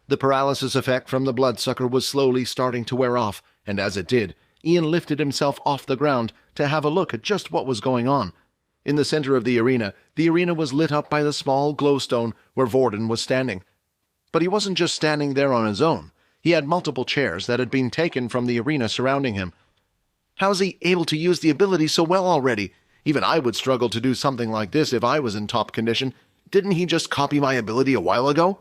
The paralysis effect from the bloodsucker was slowly starting to wear off, and as it did, Ian lifted himself off the ground to have a look at just what was going on. In the center of the arena was lit up by the small glowstone where Vorden was standing. But he wasn't just standing there on his own. He had multiple chairs that had been taken from the arena surrounding him. How's he able to use the ability so well already? Even I would struggle to do something like this if I was in top condition. Didn't he just copy my ability a while ago?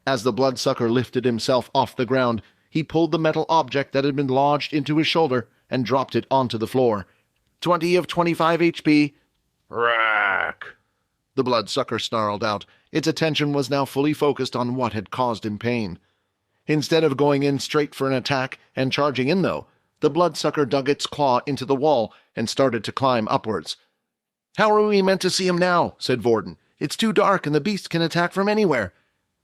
As the bloodsucker lifted himself off the ground, he pulled the metal object that had been lodged into his shoulder and dropped it onto the floor. 20 of 25 HP. Rack! The bloodsucker snarled out. Its attention was now fully focused on what had caused him pain. Instead of going in straight for an attack and charging in, though, the bloodsucker dug its claw into the wall and started to climb upwards. "How are we meant to see him now?" said Vorden. "It's too dark and the beast can attack from anywhere."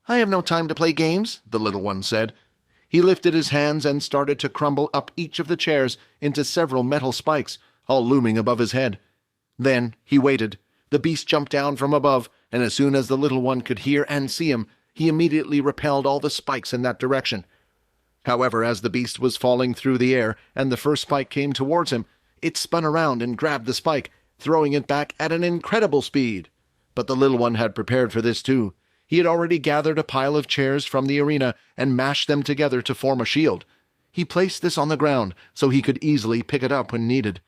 "I have no time to play games," the little one said. He lifted his hands and started to crumble up each of the chairs into several metal spikes, all looming above his head. Then he waited. The beast jumped down from above, and as soon as the little one could hear and see him, he immediately repelled all the spikes in that direction. However, as the beast was falling through the air and the first spike came towards him, it spun around and grabbed the spike, throwing it back at an incredible speed. But the little one had prepared for this too. He had already gathered a pile of chairs from the arena and mashed them together to form a shield. He placed this on the ground so he could easily pick it up when needed.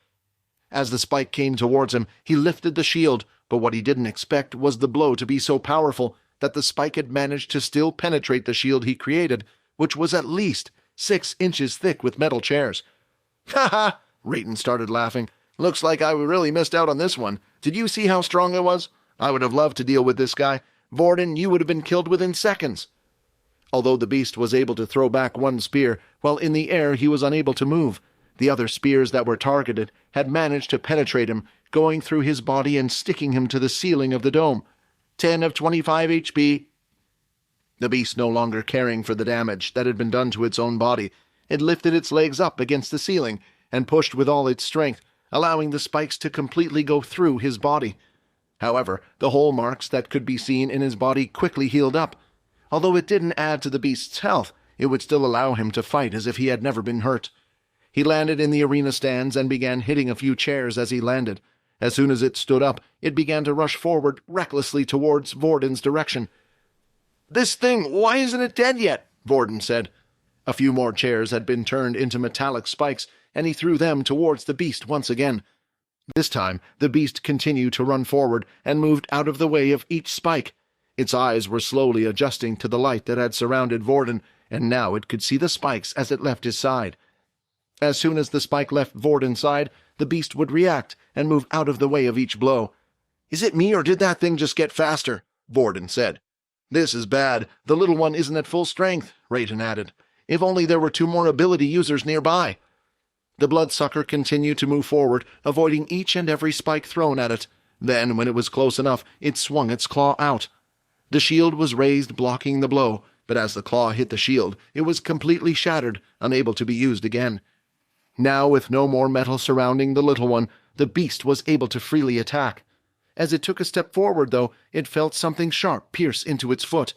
As the spike came towards him, he lifted the shield, but what he didn't expect was the blow to be so powerful that the spike had managed to still penetrate the shield he created, which was at least 6 inches thick with metal chairs. "Ha ha!" Rayton started laughing. "Looks like I really missed out on this one. Did you see how strong I was? I would have loved to deal with this guy. Vorden, you would have been killed within seconds." Although the beast was able to throw back one spear, while in the air he was unable to move. The other spears that were targeted had managed to penetrate him, going through his body and sticking him to the ceiling of the dome. 10 of 25 HP. The beast no longer caring for the damage that had been done to its own body, it lifted its legs up against the ceiling and pushed with all its strength, allowing the spikes to completely go through his body. However, the hole marks that could be seen in his body quickly healed up. Although it didn't add to the beast's health, it would still allow him to fight as if he had never been hurt. He landed in the arena stands and began hitting a few chairs as he landed. As soon as it stood up, it began to rush forward recklessly towards Vorden's direction. "This thing, why isn't it dead yet?" Vorden said. A few more chairs had been turned into metallic spikes, and he threw them towards the beast once again. This time, the beast continued to run forward and moved out of the way of each spike. Its eyes were slowly adjusting to the light that had surrounded Vorden, and now it could see the spikes as it left his side. As soon as the spike left Vorden's side, the beast would react and move out of the way of each blow. "Is it me, or did that thing just get faster?" Vorden said. "This is bad. The little one isn't at full strength," Rayton added. "If only there were 2 more ability users nearby." The bloodsucker continued to move forward, avoiding each and every spike thrown at it. Then, when it was close enough, it swung its claw out. The shield was raised, blocking the blow, but as the claw hit the shield, it was completely shattered, unable to be used again. Now, with no more metal surrounding the little one, the beast was able to freely attack. As it took a step forward, though, it felt something sharp pierce into its foot.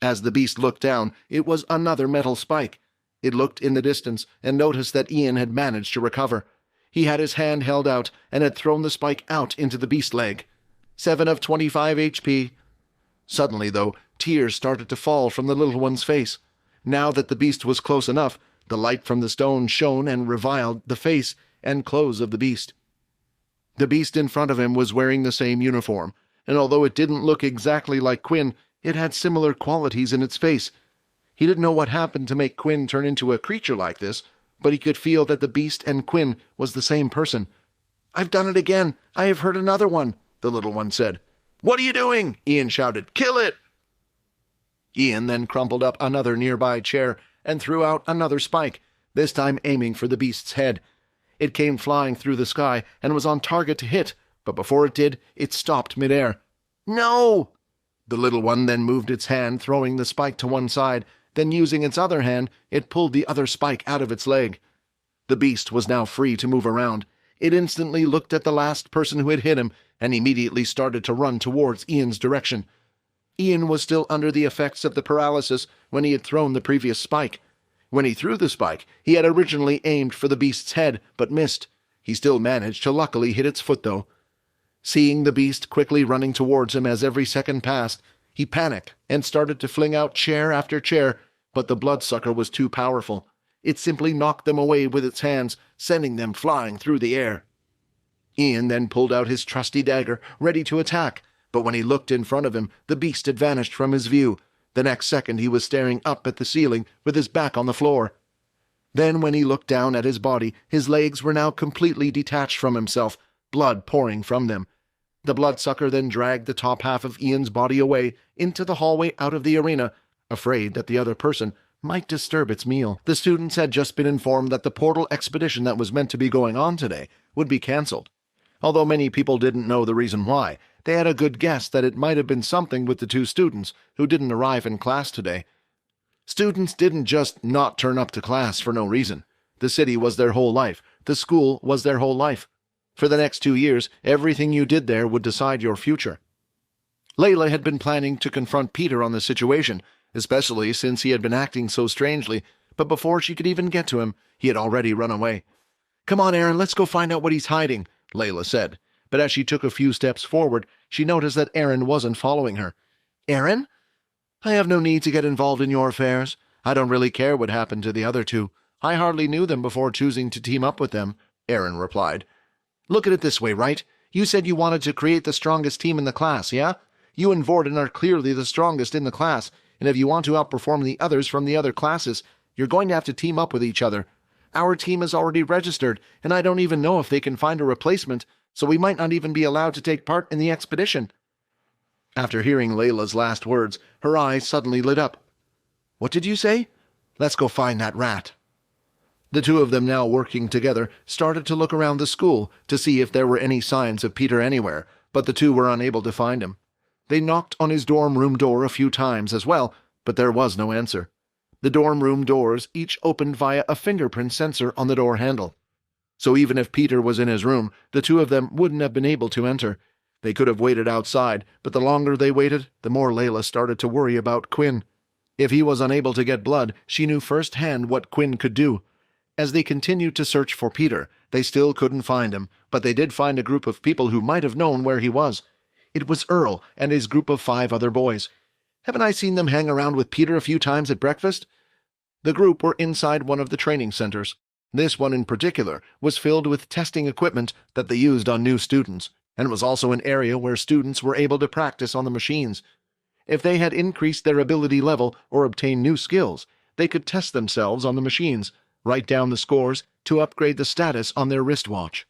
As the beast looked down, it was another metal spike. It looked in the distance and noticed that Ian had managed to recover. He had his hand held out and had thrown the spike out into the beast leg. 7 of 25 HP. Suddenly, though, tears started to fall from the little one's face. Now that the beast was close enough, the light from the stone shone and revealed the face and clothes of the beast. The beast in front of him was wearing the same uniform, and although it didn't look exactly like Quinn, it had similar qualities in its face. He didn't know what happened to make Quinn turn into a creature like this, but he could feel that the beast and Quinn was the same person. "I've done it again. I have hurt another one," the little one said. "What are you doing?" Ian shouted. "Kill it!" Ian then crumpled up another nearby chair and threw out another spike, this time aiming for the beast's head. It came flying through the sky and was on target to hit, but before it did, it stopped midair. "No!" The little one then moved its hand, throwing the spike to one side. Then, using its other hand, it pulled the other spike out of its leg. The beast was now free to move around. It instantly looked at the last person who had hit him and immediately started to run towards Ian's direction. Ian was still under the effects of the paralysis when he had thrown the previous spike. When he threw the spike, he had originally aimed for the beast's head, but missed. He still managed to luckily hit its foot, though. Seeing the beast quickly running towards him as every second passed, he panicked and started to fling out chair after chair, but the bloodsucker was too powerful. It simply knocked them away with its hands, sending them flying through the air. Ian then pulled out his trusty dagger, ready to attack, but when he looked in front of him, the beast had vanished from his view. The next second he was staring up at the ceiling, with his back on the floor. Then when he looked down at his body, his legs were now completely detached from himself, blood pouring from them. The bloodsucker then dragged the top half of Ian's body away into the hallway out of the arena, afraid that the other person might disturb its meal. The students had just been informed that the portal expedition that was meant to be going on today would be cancelled. Although many people didn't know the reason why, they had a good guess that it might have been something with the two students who didn't arrive in class today. Students didn't just not turn up to class for no reason. The city was their whole life. The school was their whole life. For the next 2 years, everything you did there would decide your future. Layla had been planning to confront Peter on the situation, especially since he had been acting so strangely, but before she could even get to him, he had already run away. "Come on, Aaron, let's go find out what he's hiding," Layla said, but as she took a few steps forward, she noticed that Aaron wasn't following her. "Aaron? I have no need to get involved in your affairs. I don't really care what happened to the other two. I hardly knew them before choosing to team up with them," Aaron replied. "Look at it this way, right? You said you wanted to create the strongest team in the class, yeah? You and Vorden are clearly the strongest in the class, and if you want to outperform the others from the other classes, you're going to have to team up with each other. Our team is already registered, and I don't even know if they can find a replacement, so we might not even be allowed to take part in the expedition." After hearing Layla's last words, her eyes suddenly lit up. "What did you say? Let's go find that rat." The two of them, now working together, started to look around the school to see if there were any signs of Peter anywhere, but the two were unable to find him. They knocked on his dorm room door a few times as well, but there was no answer. The dorm room doors each opened via a fingerprint sensor on the door handle. So even if Peter was in his room, the two of them wouldn't have been able to enter. They could have waited outside, but the longer they waited, the more Layla started to worry about Quinn. If he was unable to get blood, she knew firsthand what Quinn could do. As they continued to search for Peter, they still couldn't find him, but they did find a group of people who might have known where he was. It was Earl and his group of 5 other boys. "Haven't I seen them hang around with Peter a few times at breakfast?" The group were inside one of the training centers. This one in particular was filled with testing equipment that they used on new students, and was also an area where students were able to practice on the machines. If they had increased their ability level or obtained new skills, they could test themselves on the machines, write down the scores to upgrade the status on their wristwatch.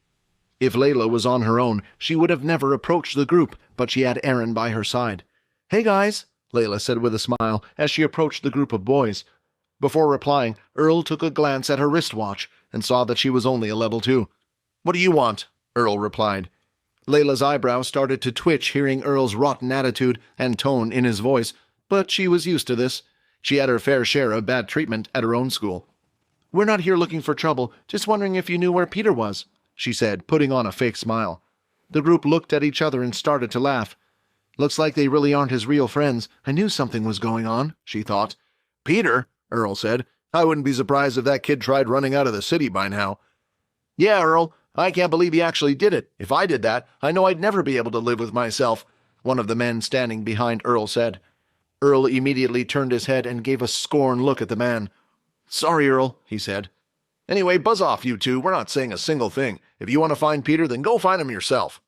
If Layla was on her own, she would have never approached the group, but she had Aaron by her side. "Hey guys," Layla said with a smile as she approached the group of boys. Before replying, Earl took a glance at her wristwatch and saw that she was only a level 2. "What do you want?" Earl replied. Layla's eyebrows started to twitch hearing Earl's rotten attitude and tone in his voice, but she was used to this. She had her fair share of bad treatment at her own school. "We're not here looking for trouble, just wondering if you knew where Peter was," she said, putting on a fake smile. The group looked at each other and started to laugh. "Looks like they really aren't his real friends. I knew something was going on," she thought. "Peter?" Earl said. "I wouldn't be surprised if that kid tried running out of the city by now." "Yeah, Earl, I can't believe he actually did it. If I did that, I know I'd never be able to live with myself," one of the men standing behind Earl said. Earl immediately turned his head and gave a scorned look at the man. "Sorry, Earl," he said. "Anyway, buzz off, you two. We're not saying a single thing. If you want to find Peter, then go find him yourself."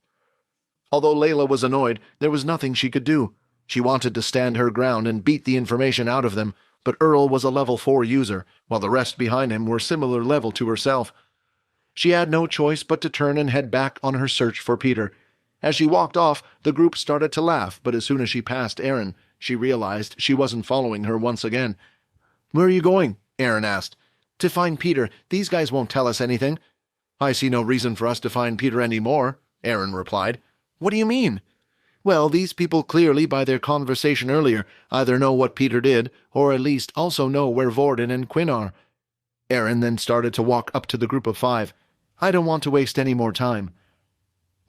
Although Layla was annoyed, there was nothing she could do. She wanted to stand her ground and beat the information out of them, but Earl was a level 4 user, while the rest behind him were similar level to herself. She had no choice but to turn and head back on her search for Peter. As she walked off, the group started to laugh, but as soon as she passed Aaron, she realized she wasn't following her once again. "Where are you going?" Aaron asked. "To find Peter. These guys won't tell us anything." "I see no reason for us to find Peter any more," Aaron replied. "What do you mean?" "Well, these people clearly, by their conversation earlier, either know what Peter did, or at least also know where Vorden and Quinn are." Aaron then started to walk up to the group of 5. "I don't want to waste any more time."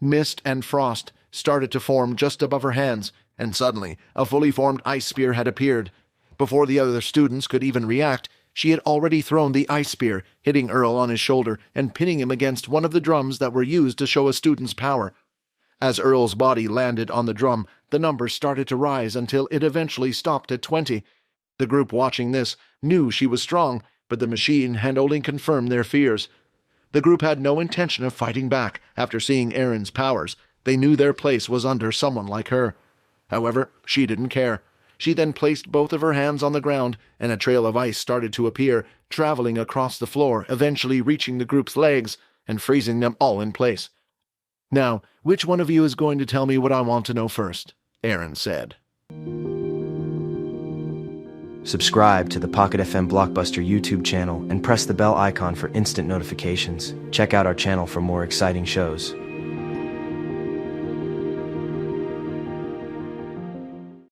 Mist and frost started to form just above her hands, and suddenly a fully formed ice spear had appeared. Before the other students could even react, she had already thrown the ice spear, hitting Earl on his shoulder and pinning him against one of the drums that were used to show a student's power. As Earl's body landed on the drum, the numbers started to rise until it eventually stopped at 20. The group watching this knew she was strong, but the machine had only confirmed their fears. The group had no intention of fighting back after seeing Erin's powers. They knew their place was under someone like her. However, she didn't care. She then placed both of her hands on the ground, and a trail of ice started to appear, traveling across the floor, eventually reaching the group's legs and freezing them all in place. "Now, which one of you is going to tell me what I want to know first?" Erin said. Subscribe to the Pocket FM Blockbuster YouTube channel and press the bell icon for instant notifications. Check out our channel for more exciting shows.